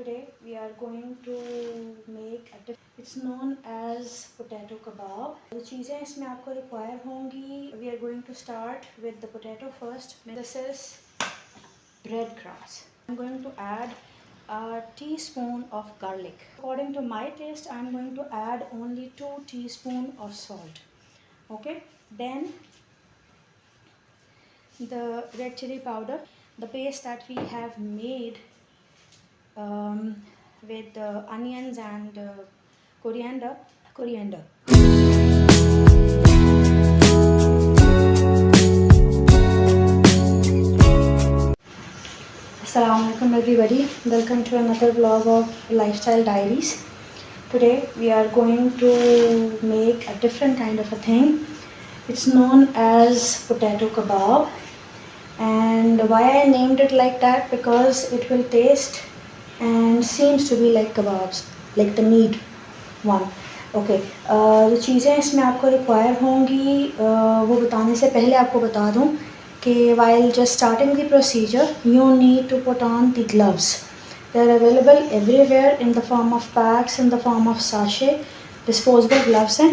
Today we are going to make it's known as potato kebab. जो चीज़ें इसमें आपको require होंगी, we are going to start with the potato first. This is breadcrumbs. I'm going to add a teaspoon of garlic. According to my taste, I'm going to add only 2 teaspoons of salt. Okay, then the red chili powder, the paste that we have made with onions and coriander. Assalamualaikum everybody, welcome to another vlog of Lifestyle Diaries. Today we are going to make a different kind of a thing. It's known as potato kebab, and why I named it like that, because it will taste and seems to be like kebabs, like the meat one. Okay जो चीज़ें इसमें आपको require होंगी वो बताने से पहले आपको बता दूं कि while just starting the procedure you need to put on the gloves. They are available everywhere in the form of packs, in the form of sachet. Disposable gloves हैं,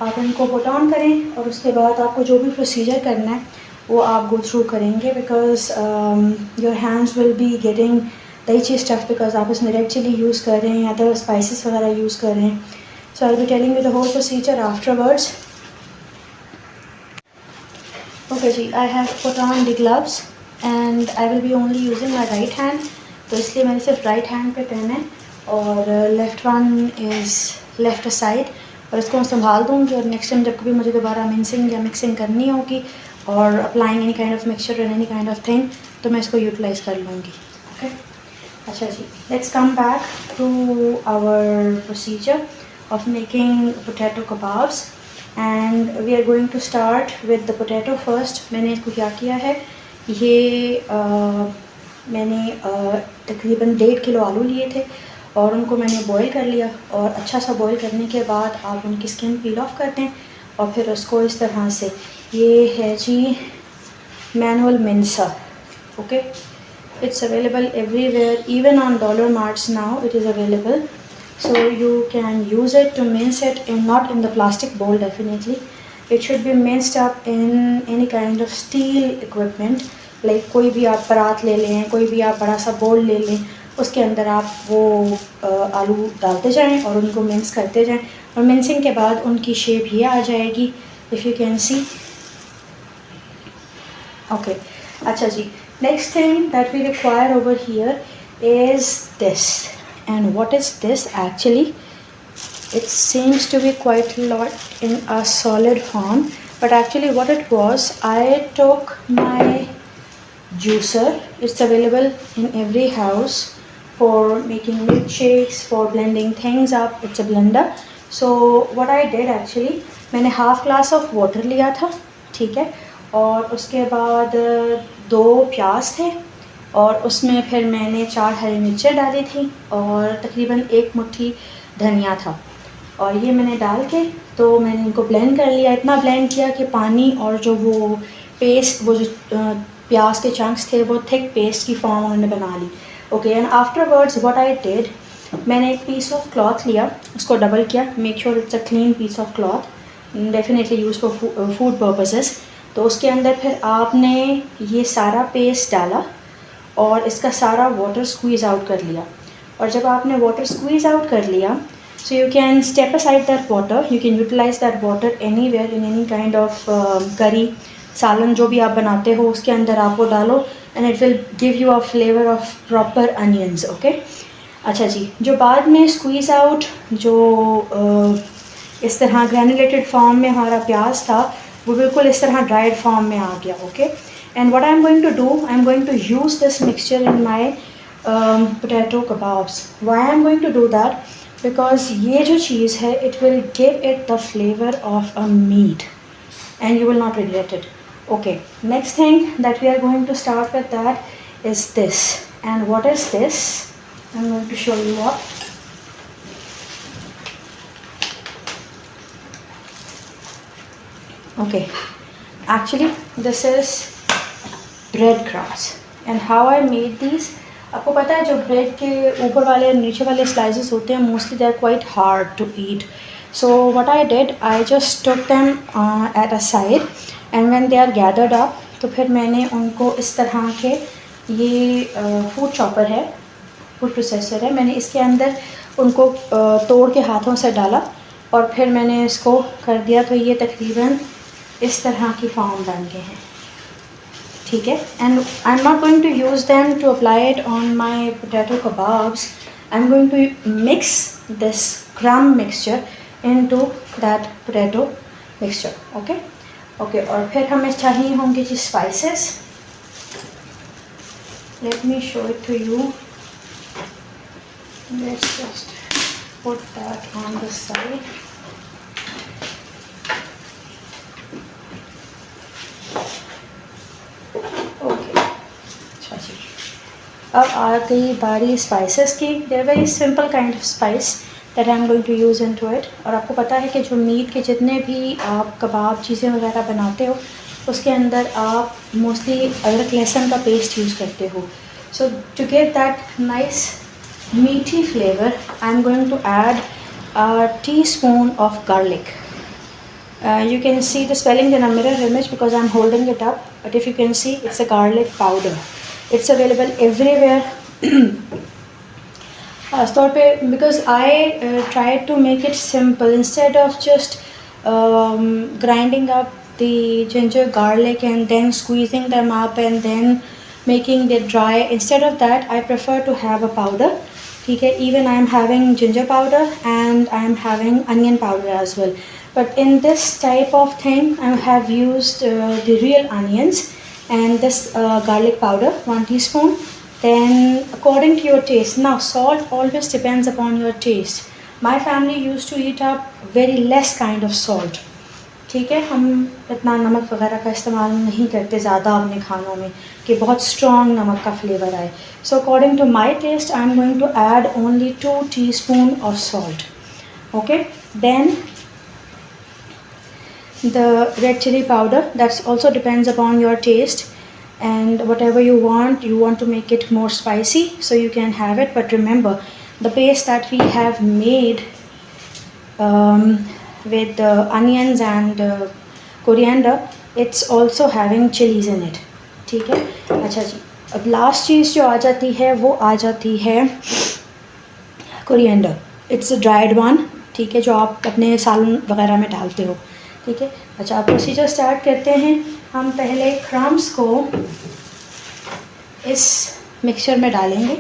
आप इनको put on करें और उसके बाद आपको जो भी procedure करना है वो आप go through करेंगे, because your hands will be getting the itchy stuff, because आप इसमें red chili यूज़ कर रहे हैं या तो spices वगैरह यूज़ कर रहे हैं. So I'll be telling you the whole procedure afterwards. Okay ji, I have put on the gloves and I will be only using my right hand. तो इसलिए मैंने सिर्फ right hand पे पहना है और left one is left aside. और इसको मैं संभाल दूँगी और next time जब कभी मुझे दोबारा mincing या mixing करनी होगी और applying any kind of mixture or any kind of thing, तो मैं इसको utilize कर लूँगी. Okay? अच्छा जी, let's come back to our procedure of making potato kebabs, and we are going to start with the potato first. मैंने इसको क्या किया है, ये मैंने तकरीबन 1.5 किलो आलू लिए थे और उनको मैंने बॉईल कर लिया, और अच्छा सा बॉईल करने के बाद आप उनकी स्किन पील ऑफ करते हैं और फिर उसको इस तरह से, ये है जी manual mincer. Okay, it's available everywhere, even on dollar marts now it is available. So you can use it to mince it, and not in the plastic bowl definitely. It should be minced up in any kind of steel equipment, like कोई भी आप परात ले लें, कोई भी आप बड़ा सा बोल ले लें, उसके अंदर आप वो आलू डालते जाएं और उनको मिंस करते जाएं, और मिंसिंग के बाद उनकी शेप ये आ जाएगी, if you can see. Okay, अच्छा जी, next thing that we require over here is this. And what is this actually? It seems to be quite a lot in a solid form, but actually what it was, I took my juicer. It's available in every house for making milkshakes, for blending things up. It's a blender. So what I did actually, मैंने half glass of water लिया था, ठीक है, और उसके बाद 2 प्याज थे और उसमें फिर मैंने 4 हरी मिर्चें डाली थी और तकरीबन 1 मुट्ठी धनिया था, और ये मैंने डाल के तो मैंने इनको ब्लेंड कर लिया. इतना ब्लेंड किया कि पानी और जो वो पेस्ट, वो जो प्याज के चंक्स थे वो थिक पेस्ट की फॉर्म उन्होंने बना ली. Okay, and afterwards what I did, मैंने एक पीस ऑफ क्लॉथ लिया, उसको डबल किया, make sure it's a clean piece of cloth, definitely use for food purposes. तो उसके अंदर फिर आपने ये सारा पेस्ट डाला और इसका सारा वाटर स्क्वीज़ आउट कर लिया. और जब आपने वाटर स्क्वीज़ आउट कर लिया, so you can step aside that water, you can utilise that water anywhere in any kind of curry, सालन जो भी आप बनाते हो उसके अंदर आप वो डालो, and it will give you a flavour of proper onions. Okay, अच्छा जी, जो बाद में स्क्वीज़ आउट जो इस तरह ग्रैनुलेटेड फॉर्म में हमारा प्याज था, वो बिल्कुल इस तरह ड्राइड फॉर्म में आ गया. Okay, and what I am going to do, I am going to use this mixture in my potato kebabs. Why I am going to do that? Because ये जो चीज़ है, it will give it the flavor of a meat and you will not regret it. Okay, next thing that we are going to start with that is this. And what is this? I am going to show you what. Okay, actually this is breadcrumbs. And how I made these, आपको पता है जो bread के ऊपर वाले और नीचे वाले स्लाइसेस होते हैं mostly they are quite hard to eat. So what I did, I just took them at a side and when they are gathered up तो फिर मैंने उनको इस तरह के, ये फूड चॉपर है, फूड प्रोसेसर है, मैंने इसके अंदर उनको तोड़ के हाथों से डाला और फिर मैंने इसको कर दिया. तो ये तकरीबन इस तरह की फॉर्म बन गए हैं. ठीक है. And I am not going to use them to apply it on my potato kebabs. I am going to mix this crumb mixture into that potato mixture. Okay okay. और फिर हमें चाहिए होंगे जी spices. Let me show it to you. Let's just put that on the side. Okay. अच्छा जी. अब आ गई बारी स्पाइसेस की. They are very simple kind of spice that I am going to use into it. और आपको पता है कि जो मीट के जितने भी आप कबाब चीज़ें वगैरह बनाते हो उसके अंदर आप मोस्टली अदरक लहसुन का पेस्ट यूज़ करते हो. So to get that nice meaty flavor, I am going to add a teaspoon of garlic. You can see the spelling in a mirror image because I am holding it up, but if you can see, it's a garlic powder. It's available everywhere. Because I tried to make it simple instead of just grinding up the ginger garlic and then squeezing them up and then making it dry. Instead of that, I prefer to have a powder. ठीक है. Even I am having ginger powder and I am having onion powder as well. But in this type of thing, I have used the real onions and this garlic powder, 1 teaspoon. Then according to your taste. Now salt always depends upon your taste. My family used to eat up very less kind of salt. ठीक है. हम इतना नमक वगैरह का इस्तेमाल नहीं करते ज़्यादा अपने खानों में कि बहुत स्ट्रॉन्ग नमक का फ्लेवर आए. So according to my taste I am going to add only 2 teaspoon of salt. Okay. Then the red chili powder, that's also depends upon your taste and whatever you want to make it more spicy, so you can have it. But remember, the paste that we have made with the onions and coriander, it's also having chilies in it. ठीक है. अच्छा जी. अब last चीज़ जो आ जाती है वो आ जाती है coriander. It's a dried one. ठीक है. जो आप अपने सालन वगैरह में डालते हो. ठीक है. अच्छा, आप प्रोसीजर स्टार्ट करते हैं. हम पहले क्रम्स को इस मिक्सचर में डालेंगे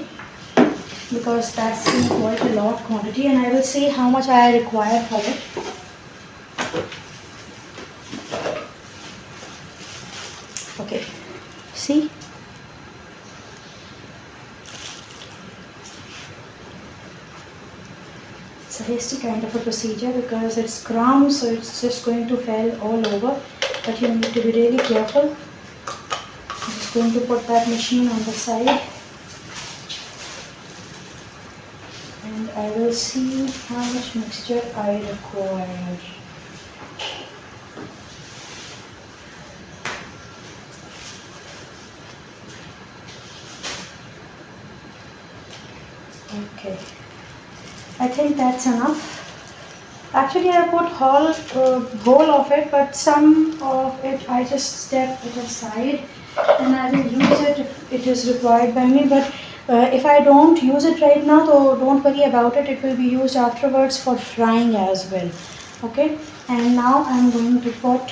because that's in quite a lot quantity and I will see how much I require for it. Okay, see, it's a hasty kind of a procedure because it's crumbs, so it's just going to fall all over, but you need to be really careful. I'm just going to put that machine on the side and I will see how much mixture I require. Okay, I think that's enough. Actually, I put whole of it, but some of it I just step it aside and I will use it if it is required by me. But if I don't use it right now, so don't worry about it. It will be used afterwards for frying as well. Okay, and now I'm going to put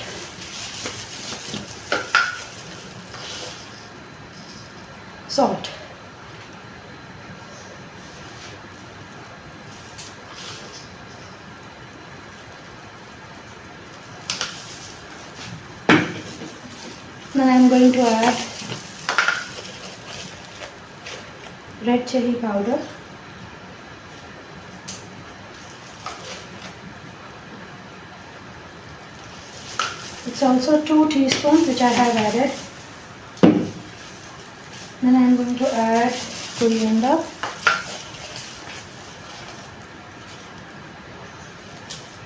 salt. Then I'm going to add red chili powder. It's also 2 teaspoons which I have added. Then I'm going to add coriander.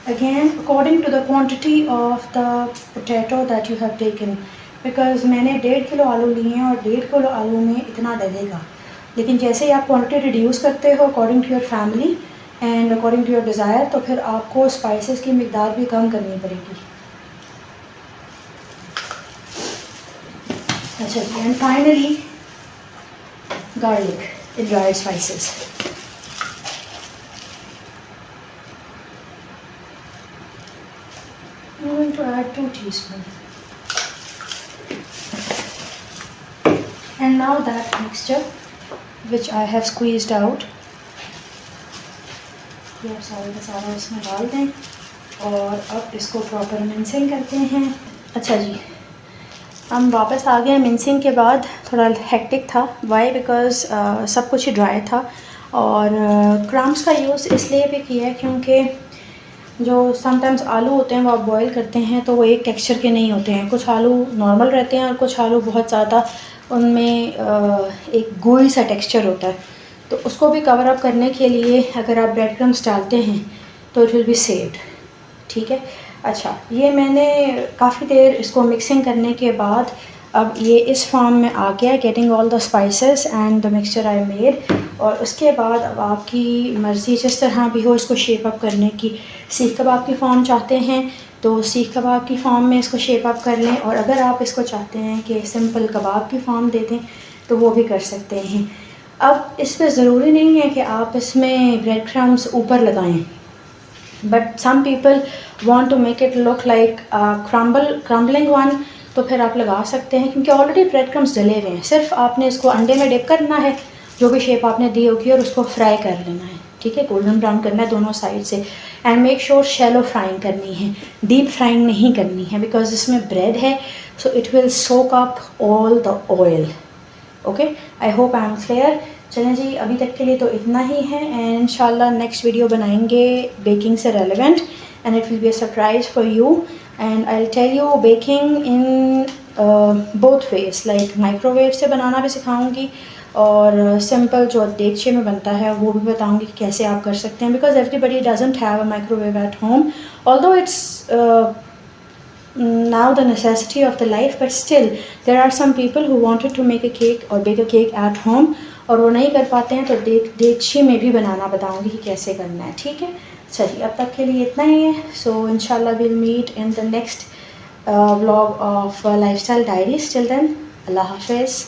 Again, according to the quantity of the potato that you have taken. Because मैंने 1.5 kilo आलू लिए हैं और 1.5 kilo आलू में इतना डलेगा. लेकिन जैसे ही आप क्वांटिटी रिड्यूस करते हो according to your family and according to your desire, तो फिर आपको स्पाइसेस की मिकदार भी कम करनी पड़ेगी। अच्छा जी, and finally garlic in dried spices. I'm going to add 2 teaspoons. And now that mixture which I have squeezed out, ये सारा का सारा इसमें डाल दें और अब इसको प्रॉपर मिक्सिंग करते हैं। अच्छा जी, हम वापस आ गए। मिक्सिंग के बाद थोड़ा हेक्टिक था, वाई बिकॉज सब कुछ ही ड्राई था और क्रम्स का यूज़ इसलिए भी किया है क्योंकि जो समटाइम्स आलू होते हैं वो आप बॉईल करते हैं तो वो एक टेक्सचर के नहीं होते हैं। कुछ आलू नॉर्मल रहते हैं और कुछ आलू बहुत ज़्यादा उनमें एक गोई सा टेक्सचर होता है, तो उसको भी कवर अप करने के लिए अगर आप ब्रेड क्रम्स डालते हैं तो इट विल बी सेव्ड। ठीक है। अच्छा, ये मैंने काफ़ी देर इसको मिक्सिंग करने के बाद अब ये इस फॉर्म में आ गया, getting all the spices and the mixture I made. और उसके बाद अब आपकी मर्ज़ी जिस तरह भी हो इसको शेप अप करने की। सीख कबाब की फॉर्म चाहते हैं तो सीख कबाब की फॉर्म में इसको शेप अप कर लें, और अगर आप इसको चाहते हैं कि सिंपल कबाब की फॉर्म दे दें तो वो भी कर सकते हैं। अब इसमें ज़रूरी नहीं है कि आप इसमें ब्रेड क्रम्स ऊपर लगाएं, but some people want to make it look like crumbling one, तो फिर आप लगा सकते हैं क्योंकि ऑलरेडी ब्रेड क्रम्स डले हुए हैं। सिर्फ आपने इसको अंडे में डिप करना है, जो भी शेप आपने दी होगी, और उसको फ्राई कर लेना है। ठीक है, गोल्डन ब्राउन करना है दोनों साइड से। And make sure shallow frying करनी है, डीप फ्राइंग नहीं करनी है, बिकॉज इसमें ब्रेड है so it will soak up all the oil. Okay, I hope I am clear. चलें जी, अभी तक के लिए तो इतना ही है एंड इंशाल्लाह नेक्स्ट वीडियो बनाएंगे बेकिंग से relevant, and it will be a surprise for you and I will tell you baking in both ways, like microwave से बनाना भी सिखाऊंगी और सिंपल जो देगचे में बनता है वो भी बताऊंगी कि कैसे आप कर सकते हैं, because everybody doesn't have a microwave at home, although it's now the necessity of the life, but still there are some people who wanted to make a cake or bake a cake at home और वो नहीं कर पाते हैं, तो देगची में भी बनाना बताऊंगी कि कैसे करना है। ठीक है, चलिए अब तक के लिए इतना ही है। सो इंशाल्लाह will meet in the next vlog of lifestyle diaries. Till then, अल्लाह हाफिज़।